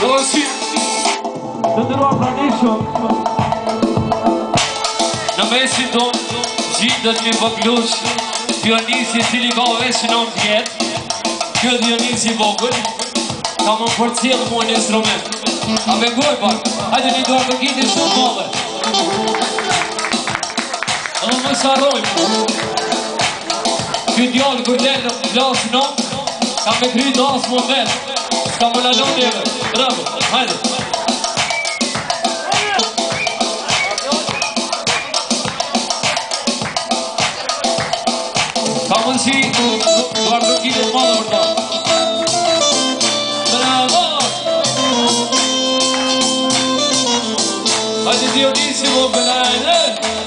Dosi të ndërruar pranishëm në mesin tonë gjithët një vëglush Dionisi cili ka vesh 9 vjetë. Kjo Dionisi vogël ka më përcjellë mua një instrument. A vengoj pak, hajde një duar përgjiti shumë mëllë. Edhe më sarojmë. Kjo djallë kër lenë në plasë notë, ka me kry dasë më vetë. Ska më lalon njëve. Bravo, hajde. Ka mundësi, duar përgjitit madhe për ta. Bravo! Hajde Dionisi më bëlajnë,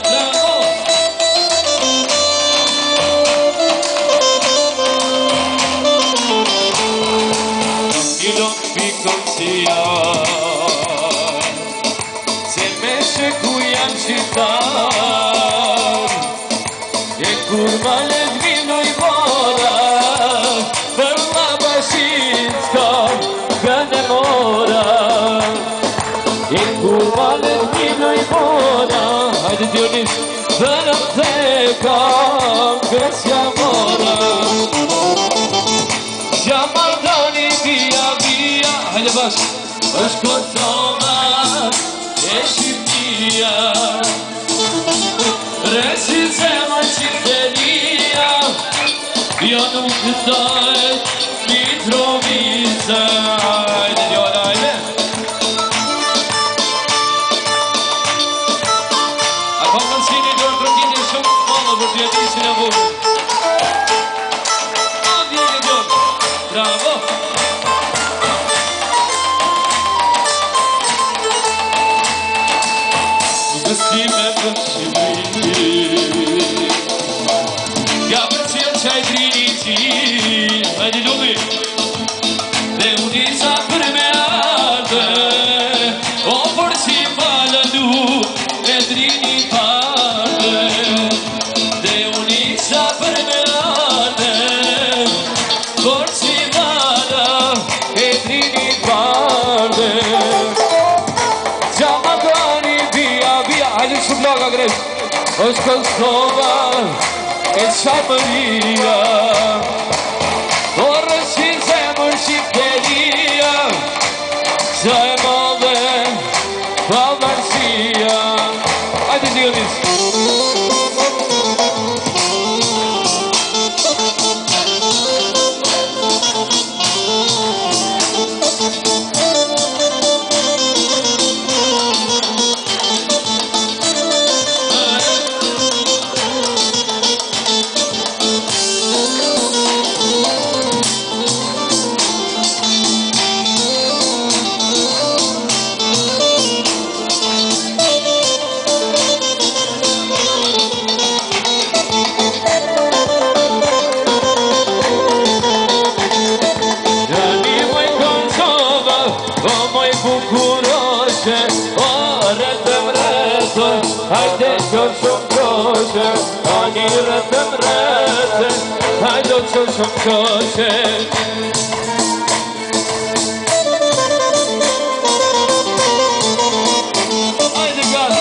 bravo! Ilon pikon si janë, se me sheku jam qytar, e kur malet vinoj mora, për ma bashin s'ka gënë mora. E kur malet vinoj mora, hajde Dionis, dhe në të kam gësja mora. Gjamardani via via, hajde bash, është Kosova e Shqipnia. Resi zema qiteria, jo nuk dojt Mitrovica. Hajde Diona, hajde. A kom nësini dorë drëngini shumë mëllë për Dionisin e vurë. Bravo! Gësime për Shqipëri, ka për cilë qaj Triniti, hajde lupi, dhe unisa për me ardhe, o për që falalu e Trini parde, dhe unisa për me ardhe, por që e Trini parde. Gjamardani via via, hajde shumë laga gresh, është Kosova e Shqipëria, por është zemër Shqipëria, qa e madhe pavarësia. Hajde Dionis. Hajde që shumë qoshe, ani rëtëm rëte, hajde që shumë qoshe. Hajde gaz!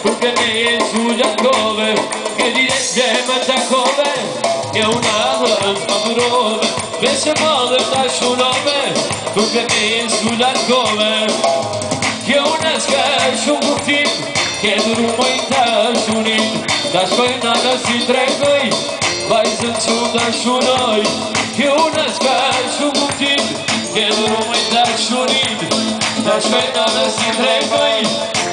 Porque me sulla cove, che dice ma ta cove, che una maduro largove, veç e madhe ta shunove, kur ke me jenë s'u largove. Kjo unë s'ka shumë kuptim, ke duru mojnë ta shunin, ta shkojnë anë si tregoj, vajzën që unë ta shunoj. Kjo unë s'ka shumë kuptim, ke duru mojnë ta shunin, ta shkojnë anë si tregoj,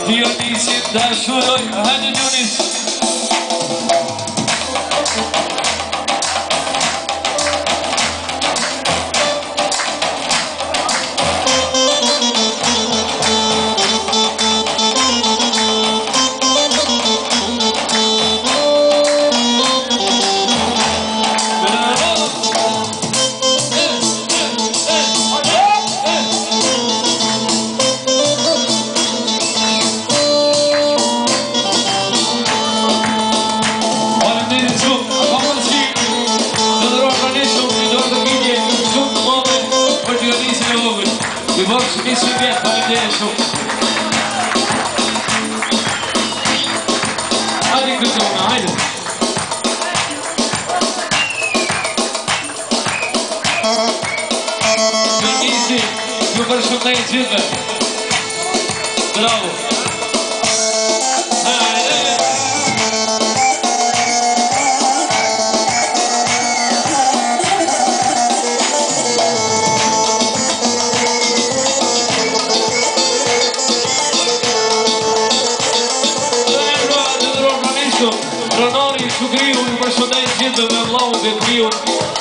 Dionisin ta shunoj. Hajde Dionis! Nisë në vjetë, falemderit shumë. Hajde këtë una, hajde. Dionisi, ju përshëndej gjithve. Bravo. Ronari, Shukriu, ju përshëndej gjithve me vlau dhe kriu.